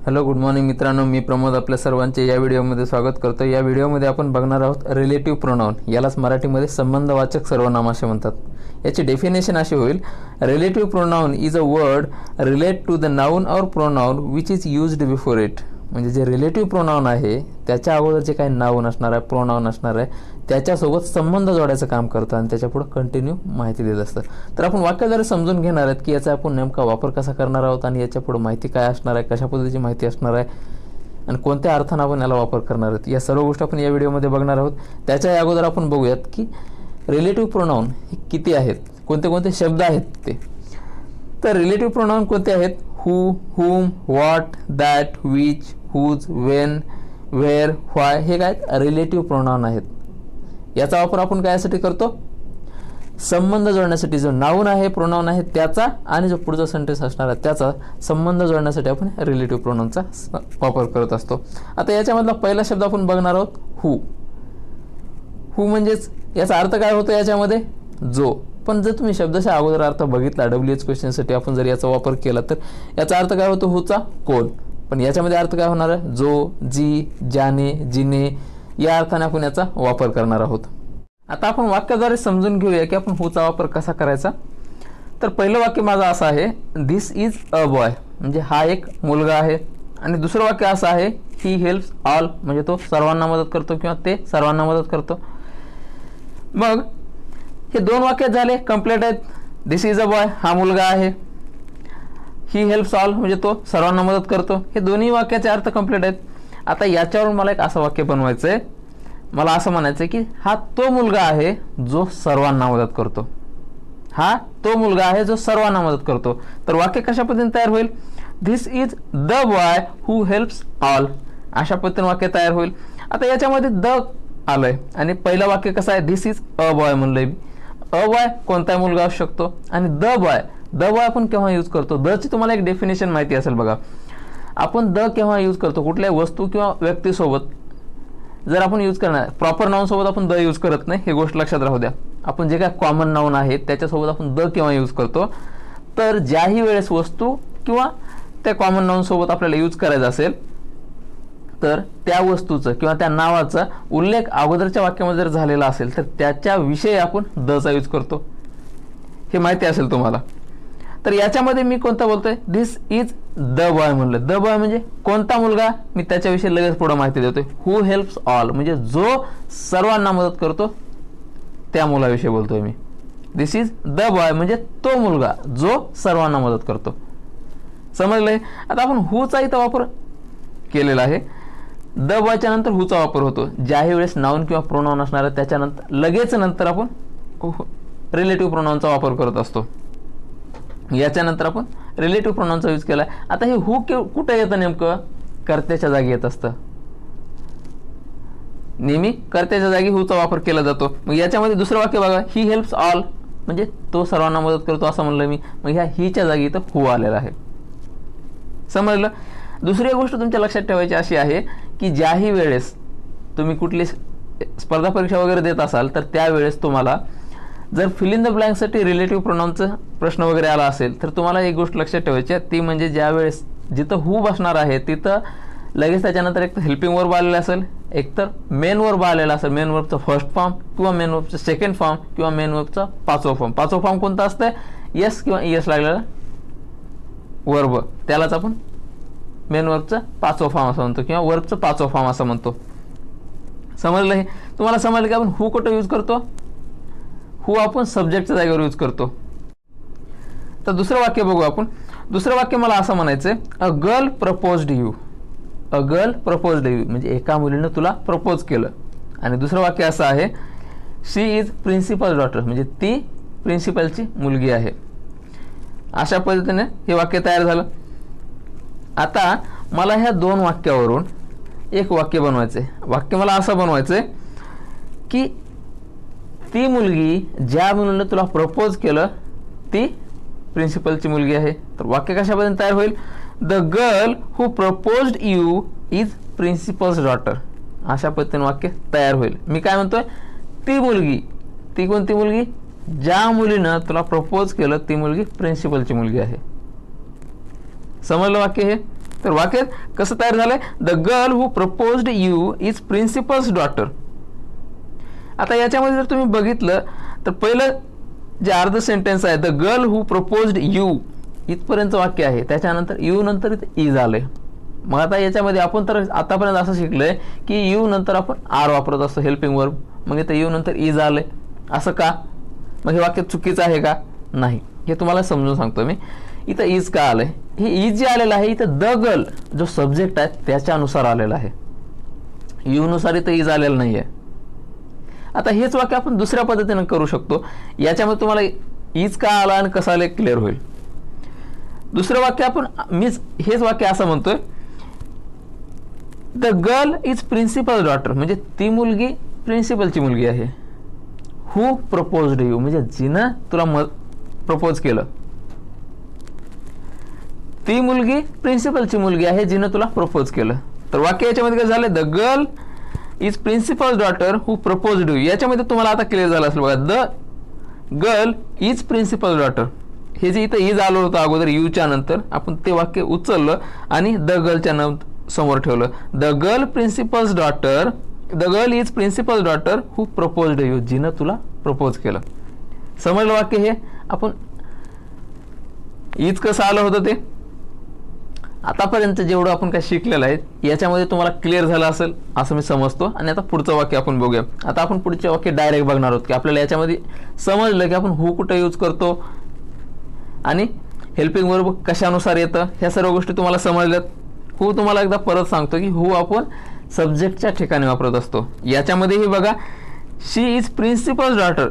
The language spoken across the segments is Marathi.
हॅलो गुड मॉर्निंग मित्रांनो, मी प्रमोद आपल्या सर्वांचे या व्हिडिओमध्ये स्वागत करतो। या व्हिडिओमध्ये आपण बघणार आहोत रिलेटिव्ह प्रोनाउन, यालाच मराठीमध्ये संबंधवाचक सर्वनाम असे म्हणतात। याची डेफिनेशन अशी होईल, relative pronoun is a word relate to the noun or pronoun which is used before it. म्हणजे जे रिलेटिव्ह प्रोनाउन आहे त्याच्या अगोदर जे काही नाउन असणार आहे, प्रोनाउन असणार आहे, त्याच्यासोबत संबंध जोडायचं काम करतं आणि त्याच्यापुढे कंटिन्यू माहिती देत असतं। तर आपण वाक्याद्वारे समजून घेणार आहोत की याचा आपण नेमका वापर कसा करणार आहोत आणि याच्यापुढे माहिती काय असणार आहे, कशा पद्धतीची माहिती असणार आहे आणि कोणत्या अर्थाने आपण याला वापर करणार आहोत, या सर्व गोष्टी आपण या व्हिडिओमध्ये बघणार आहोत। त्याच्या अगोदर आपण बघूयात की रिलेटिव्ह प्रोनाउन हे किती आहेत, कोणते कोणते शब्द आहेत ते। तर रिलेटिव्ह प्रोनाउन कोणते आहेत? Who, whom, what, that, which, whose, when, where, why हे काय रिलेटिव्ह प्रोनाउन आहेत। याचा वापर आपण कायसाठी करतो? संबंध जोडण्यासाठी। जो नाउन आहे, प्रोनाउन आहे त्याचा आणि जो पुढचा सेंटेन्स असणार आहे त्याचा संबंध जोडण्यासाठी आपण रिलेटिव्ह प्रोनाउनचा वापर करत असतो। आता याच्यामधला पहिला शब्द आपण बघणार आहोत हू। हू म्हणजेच याचा अर्थ काय होतो याच्यामध्ये? जो। पण जर तुम्ही शब्दाच्या अगोदर अर्थ बघितला WH क्वेश्चनसाठी आपण जर याचा वापर केला तर याचा अर्थ काय होतो? हूचा कोण। पण याच्यामध्ये अर्थ काय होणार आहे? जो, जी, ज्याने, जिने या अर्थाने आपण याचा वापर करणार आहोत। आता आपण वाक्याद्वारे समजून घेऊया की आपण हूचा वापर कसा करायचा। तर पहिलं वाक्य माझं असं आहे, दिस इज अ बॉय, म्हणजे हा एक मुलगा आहे। आणि दुसरं वाक्य असं आहे, ही हेल्प्स ऑल, म्हणजे तो सर्वांना मदत करतो किंवा ते सर्वांना मदत करतो। मग हे दोन वाक्य झाले, कंप्लीट आहेत। दिस इज अ बॉय, हा मुलगा आहे। ही हेल्प्स ऑल म्हणजे तो सर्वांना मदत करतो। हे दोन्ही वाक्याचे अर्थ कंप्लीट आहेत। आता याच्यावरून मला एक असं वाक्य बनवायचं आहे, मला असं म्हणायचं आहे की हा तो मुलगा आहे जो सर्वांना मदत करतो। हा तो मुलगा आहे जो सर्वांना मदत करतो। तर वाक्य कशा पद्धतीने तयार होईल? This is the boy who helps all, अशा पद्धतीने वाक्य तयार होईल। आता याच्यामध्ये द आलंय आणि पहिलं वाक्य कसं आहे? दिस इज अ बॉय म्हणलंय मी। अ बॉय कोणताही मुलगा असू शकतो आणि द बॉय आपण केव्हा यूज करतो? द ची तुम्हाला एक डेफिनेशन माहिती असेल बघा। आपण द केव्हा यूज करतो? कुठल्याही वस्तू किंवा व्यक्तीसोबत जर आपण यूज करणार, प्रॉपर नाउन सोबत आपण द यूज करत नाही, ही गोष्ट लक्षात राहू द्या। आपण जे काय कॉमन नाउन आहेत त्याच्यासोबत आपण द केव्हा यूज करतो? तर ज्याही वेळेस वस्तू किंवा त्या कॉमन नाउन सोबत आपल्याला यूज करायचा असेल तर त्या वस्तूचं किंवा त्या नावाचा उल्लेख अगोदरच्या वाक्यामध्ये जर झालेला असेल तर त्याच्याविषयी आपण दचा यूज करतो, हे माहिती असेल तुम्हाला। तर याच्यामध्ये मी कोणता बोलतोय? दिस इज द बॉय म्हणलं। द बॉय म्हणजे कोणता मुलगा, मी त्याच्याविषयी लगेच पुढे माहिती देतोय। हू हेल्प्स ऑल म्हणजे जो सर्वांना मदत करतो त्या मुलाविषयी बोलतोय मी। दिस इज द बॉय म्हणजे तो मुलगा जो सर्वांना मदत करतो। समजलंय? आता आपण हूचा इथं वापर केलेला आहे। द बॉयच्या नंतर हूचा वापर होतो ज्याही वेळेस नाउन किंवा प्रोनाउन असणार आहे त्याच्यानंतर लगेच नंतर आपण रिलेटिव्ह प्रोनाउनचा वापर करत असतो। याच्यानंतर आपण रिलेटिव्ह प्रोनाउनचा यूज केला। आता हे हू कुठं येतं? नेमकं कर्त्याच्या जागी येत असतं। नेहमी कर्त्याच्या जागी हूचा वापर केला जातो। मग याच्यामध्ये दुसरं वाक्य बघा, ही हेल्प्स ऑल म्हणजे तो सर्वांना मदत करतो असं म्हणलं मी। मग ह्या हीच्या जागी इथं हू आलेला आहे। समजलं? दुसरी गोष्ट तुमच्या लक्षात ठेवायची अशी आहे की ज्याही वेळेस तुम्ही कुठली स्पर्धा परीक्षा वगैरे देत असाल तर त्यावेळेस तुम्हाला जर फिल इन द ब्लँकसाठी रिलेटिव्ह प्रोनाउनचा प्रश्न वगैरे आला असेल तर तुम्हाला एक गोष्ट लक्षात ठेवायची आहे, ती म्हणजे ज्या वेळेस जिथं हू बसणार आहे तिथं लगेच त्याच्यानंतर एक तर हेल्पिंग वर्ब आलेला असेल, एकतर मेन वर्ब आलेला असेल, मेन वर्बचा फर्स्ट फॉर्म किंवा मेन वर्बचा सेकंड फॉर्म किंवा मेन वर्बचा पाचवा फॉर्म। पाचवा फॉर्म कोणता असतं? यस किंवा ईएस लागलेला वर्ब, त्यालाच आपण मेन वर्बचा पाचवा फॉर्म असं म्हणतो किंवा वर्बचं पाचवा फॉर्म असं म्हणतो। समजलं? हे तुम्हाला समजलं की आपण हू कुठं यूज करतो? हू आपण सब्जेक्टच्या जागेवर यूज करतो। तर दुसरं वाक्य बघू आपण। दुसरं वाक्य मला असं म्हणायचंय, a girl proposed you. A girl proposed you म्हणजे एका मुलीनं तुला प्रपोज केलं। आणि दुसरं वाक्य असं आहे, शी इज प्रिन्सिपल डॉटर म्हणजे ती प्रिन्सिपलची मुलगी आहे। अशा पद्धतीने हे वाक्य तयार झालं। आता मला ह्या दोन वाक्यावरून एक वाक्य बनवायचंय। वाक्य मला असं बनवायचंय की ती मुलगी ज्या मुलीनं तुला प्रपोज केलं ती प्रिन्सिपलची मुलगी आहे। तर वाक्य कशा पद्धतीने तयार होईल? The girl who proposed you is principles daughter, अशा पद्धतीने वाक्य तयार होईल। मी काय म्हणतोय? ती मुलगी, ती कोणती मुलगी? ज्या मुलीनं तुला प्रपोज केलं ती मुलगी प्रिन्सिपलची मुलगी आहे। समजलं वाक्य हे? तर वाक्य कसं तयार झालंय, the girl who proposed you is principles daughter. आता याच्यामध्ये जर तुम्ही बघितलं तर पहिलं जे अर्ध सेंटेन्स आहे, the girl who proposed you इथपर्यंत वाक्य आहे, त्याच्यानंतर यू नंतर इथं इज आलंय. मग आता याच्यामध्ये आपण तर आतापर्यंत असं शिकलोय की यू नंतर आपण आर वापरत असतो हेल्पिंग वर्ब, मग इथं यू नंतर इज आलंय. असं का? मग हे वाक्य चुकीचं आहे का? नाही, हे तुम्हाला समजून सांगतो मी. इथं इज का आलंय, हे इज जे आलेलं आहे इथं द गर्ल जो सब्जेक्ट आहे त्याच्यानुसार आलेलं आहे, यू नुसार इथं इज आलेलं नाही आहे. आता हेच वाक्य आपण दुसऱ्या पद्धतीने करू शकतो. याच्यामध्ये तुम्हाला इज का आला आणि कसं आलं क्लिअर होईल. दुसरं वाक्य आपण हेच वाक्य असं म्हणतोय, the girl is principal daughter, म्हणजे ती मुलगी प्रिन्सिपलची मुलगी आहे. हू प्रपोज्ड यू, म्हणजे जिनं तुला प्रपोज केलं. ती मुलगी प्रिन्सिपलची मुलगी आहे जिनं तुला प्रपोज केलं. तर वाक्य याच्यामध्ये काय झालं, the girl is principal daughter who proposed you. याच्यामध्ये तुम्हाला आता क्लिअर झालं असेल बघा, the girl is principal daughter. हे जे इथं इज आलं होतं अगोदर यूच्या नंतर, आपण ते वाक्य उचललं आणि द गर्लच्या समोर ठेवलं. The girl principal's daughter, the girl is principal daughter who proposed you, जिनं तुला प्रपोज केलं. समजलं वाक्य हे? आपण इज कसं आलं होतं ते आतापर्यंत जेवढं आपण काय शिकलेलं आहे याच्यामध्ये तुम्हाला क्लिअर झालं असेल असं मी समजतो. आणि आता पुढचं वाक्य आपण बघूया. आता आपण पुढचे वाक्य डायरेक्ट बघणार आहोत की आपल्याला याच्यामध्ये समजलं की आपण हू कुठं यूज करतो आणि हेल्पिंग वर्ब कशानुसार येतं, ह्या सर्व गोष्टी तुम्हाला समजल्यात. हू तुम्हाला एकदा परत सांगतो की हू आपण सब्जेक्टच्या ठिकाणी वापरत असतो. याच्यामध्येही बघा, शी इज प्रिन्सिपल डॉटर,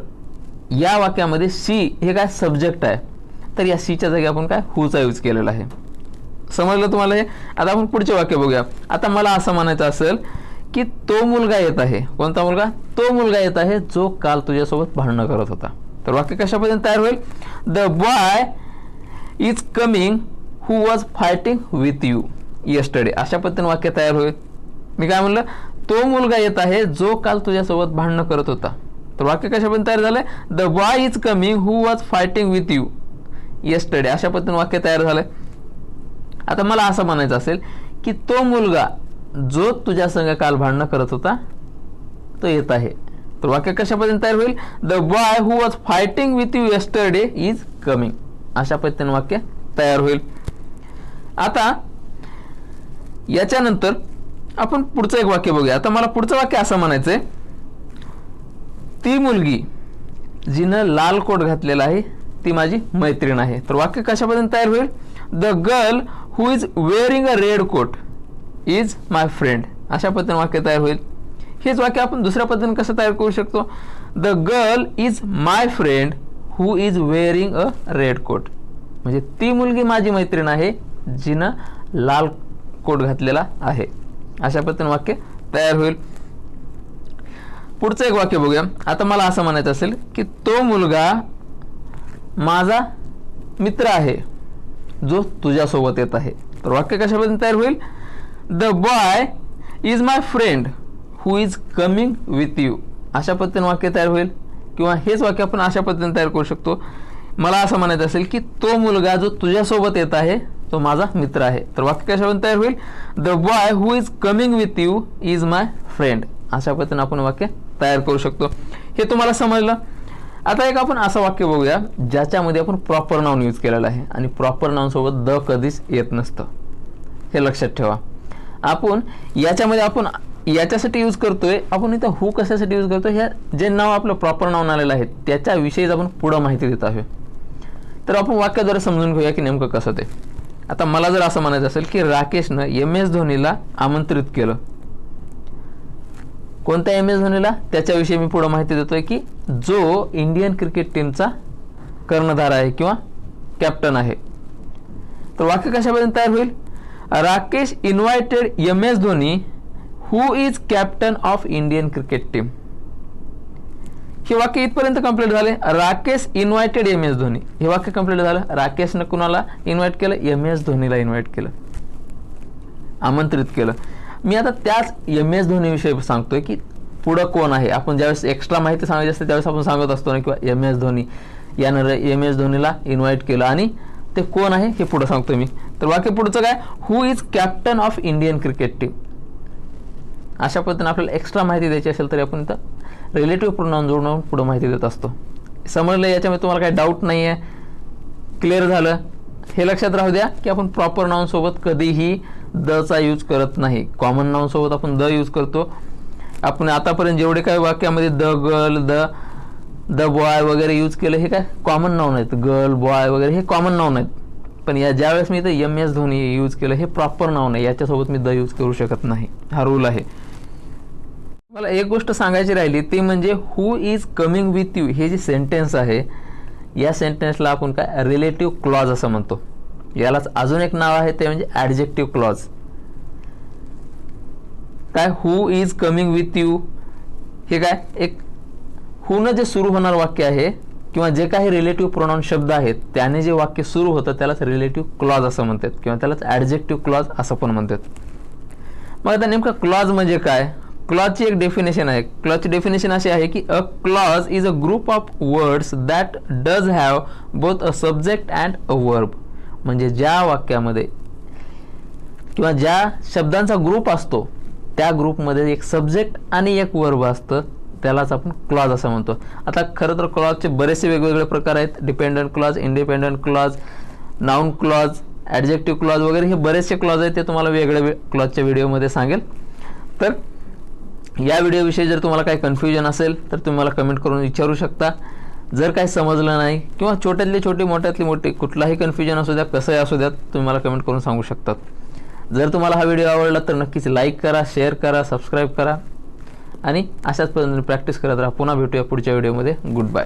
या वाक्यामध्ये शी हे काय सब्जेक्ट आहे, तर या शीच्या जागी आपण काय हूचा यूज केलेला आहे. समजलं तुम्हाला हे? आता आपण पुढचे वाक्य बघूया. आता मला असं म्हणायचं असेल की तो मुलगा येत आहे. कोणता मुलगा? तो मुलगा येत आहे जो काल तुझ्यासोबत भांडणं करत होता. तर वाक्य कशा पद्धतीने तयार होईल, the boy is coming who was fighting with you yesterday. अशा पद्धतीने वाक्य तयार होईल. मी काय म्हणलं, तो मुलगा येत आहे जो काल तुझ्यासोबत भांडणं करत होता. तर वाक्य कशा पद्धतीने तयार झालंय, the boy is coming who was fighting with you yesterday. अशा पद्धतीने वाक्य तयार झालंय. आता मला असं म्हणायचं असेल की तो मुलगा जो तुझ्या संग काल भांडणं करत होता तो येत आहे. तर वाक्य कशा पद्धतीने तयार होईल, the boy who was fighting with you yesterday is coming. अशा पद्धतीने वाक्य तयार होईल. आता याच्यानंतर आपण पुढचं एक वाक्य बघूया. आता मला पुढचं वाक्य असं म्हणायचंय, ती मुलगी जिनं लाल कोट घातलेला आहे ती माझी मैत्रीण आहे. तर वाक्य कशा पद्धतीने तयार होईल, the girl who is wearing a red coat is my friend. अशा पद्धतीने वाक्य तयार होईल. हेच वाक्य आपण दुसऱ्या पद्धतीने कसं तयार करू शकतो, the girl is my friend who is wearing a red coat, म्हणजे ती मुलगी माझी मैत्रीण आहे जिनं लाल कोट घातलेला आहे. अशा पद्धतीने वाक्य तयार होईल. पुढचं एक वाक्य बघूया. आता मला असं म्हणायचं असेल की तो मुलगा माझा मित्र आहे जो तुझ्यासोबत येत आहे. तर वाक्य कशा पद्धतीने तयार होईल, the boy is my friend who is coming with you. अशा पद्धतीने वाक्य तयार होईल. किंवा हेच वाक्य आपण अशा पद्धतीने तयार करू शकतो, मला असं म्हणायचं असेल की तो मुलगा जो तुझ्यासोबत येत आहे तो माझा मित्र आहे. तर वाक्य कशा पद्धतीने तयार होईल, the boy who is coming with you is my friend. अशा पद्धतीने आपण वाक्य तयार करू शकतो. हे तुम्हाला समजलं. आता एक आपण असं वाक्य बघूया ज्याच्यामध्ये आपण प्रॉपर नाउन यूज केलेलं आहे आणि प्रॉपर नाउन सोबत द कधीच येत नसतं, हे लक्षात ठेवा. आपण याच्यामध्ये आपण याच्यासाठी यूज करतोय, आपण इथं हू कशासाठी यूज करतोय, ह्या जे नाव आपलं प्रॉपर नाउन आलेलं आहे त्याच्याविषयीच आपण पुढं माहिती देत आहोत. तर आपण वाक्याद्वारे समजून घेऊया की नेमकं कसं ते. आता मला जर असं म्हणायचं असेल की राकेशनं MS धोनीला आमंत्रित केलं. कोणत्या MS धोनीला? त्याच्याविषयी मी पुढे माहिती देतोय की जो इंडियन क्रिकेट टीमचा कर्णधार आहे किंवा कॅप्टन आहे. तर वाक्य कशा पद्धतीने तयार होईल, Rakesh invited MS Dhoni who is captain of Indian cricket team. हे वाक्य इथपर्यंत कंप्लीट झाले. राकेश इन्व्हायटेड MS धोनी, हे वाक्य कंप्लीट झालं. राकेशनं कुणाला इन्व्हाइट केलं? MS धोनीला इन्व्हाइट केलं, आमंत्रित केलं. मी आता त्याच MS धोनीविषयी सांगतोय की पुढं कोण आहे. आपण ज्यावेळेस एक्स्ट्रा माहिती सांगायची असते त्यावेळेस आपण सांगत असतो ना किंवा MS धोनी यानं MS धोनीला इन्व्हाइट केलं आणि ते कोण आहे हे पुढं सांगतोय मी. तर वाक्य पुढचं काय, who is captain of Indian cricket team. अशा पद्धतीने आपल्याला एक्स्ट्रा माहिती द्यायची असेल तरी आपण इथं रिलेटिव्ह प्रोनाउन जोडून पुढे माहिती देत असतो. समजलं याच्यामध्ये तुम्हाला काही डाऊट नाही आहे, क्लिअर झालं. हे लक्षात राहू द्या की आपण प्रॉपर नाउन सोबत कधीही दचा यूज करत नाही. कॉमन नाउन सोबत आपण द यूज करतो. आपण आतापर्यंत जेवढे काही वाक्यामध्ये द गर्ल, द बॉय वगैरे यूज केलं हे काय कॉमन नाउन आहेत. गर्ल, बॉय वगैरे हे कॉमन नाउन आहेत. पण या ज्यावेळेस मी इथं MS धोनी यूज केलं हे प्रॉपर नाउन आहे, याच्यासोबत मी द यूज करू शकत नाही. हा रूल आहे. मला एक गोष्ट सांगायची राहिली ती म्हणजे हु इज कमिंग विथ यू हे जे सेंटेन्स आहे, या सेंटेन्सला आपण काय रिलेटिव्ह क्लॉज असं म्हणतो. यालाच अजून एक नाव आहे ते म्हणजे ॲडजेक्टिव्ह क्लॉज. काय who is coming with you हे काय एक हुनं जे सुरू होणार वाक्य आहे किंवा जे काही रिलेटिव्ह प्रोनाउन शब्द आहेत त्याने जे वाक्य सुरू होतं त्यालाच रिलेटिव्ह क्लॉज असं म्हणतात किंवा त्यालाच ॲडजेक्टिव्ह क्लॉज असं पण म्हणतात. मग आता नेमकं क्लॉज म्हणजे काय, क्लॉजची एक डेफिनेशन आहे. क्लॉजची डेफिनेशन अशी आहे की a clause is a group of words that does have both a subject and a verb. म्हणजे ज्या वाक्यामध्ये किंवा ज्या शब्दांचा ग्रुप असतो त्या ग्रुपमध्ये एक सब्जेक्ट आणि एक वर्ब असतं, त्यालाच आपण क्लॉज असं म्हणतो. आता खरं तर क्लॉजचे बरेचसे वेगवेगळे प्रकार आहेत. Dependent clause, independent clause, noun clause, adjective clause वगैरे हे बरेचसे क्लॉज आहेत. ते तुम्हाला वेगळ्या क्लॉजच्या व्हिडिओमध्ये सांगेल. तर या व्हिडिओविषयी जर तुम्हाला काही कन्फ्युजन असेल तर तुम्ही मला कमेंट करून विचारू शकता. जर काही समजलं नाही किंवा छोट्यातली छोटी मोठ्यातली मोठी कुठलाही कन्फ्युजन असू द्या, कसंही असू द्यात, तुम्ही मला कमेंट करून सांगू शकतात. जर तुम्हाला हा व्हिडिओ आवडला तर नक्कीच लाईक करा, शेअर करा, सबस्क्राईब करा आणि अशाच पद्धतीने प्रॅक्टिस करत राहा. पुन्हा भेटूया पुढच्या व्हिडिओमध्ये. Good bye.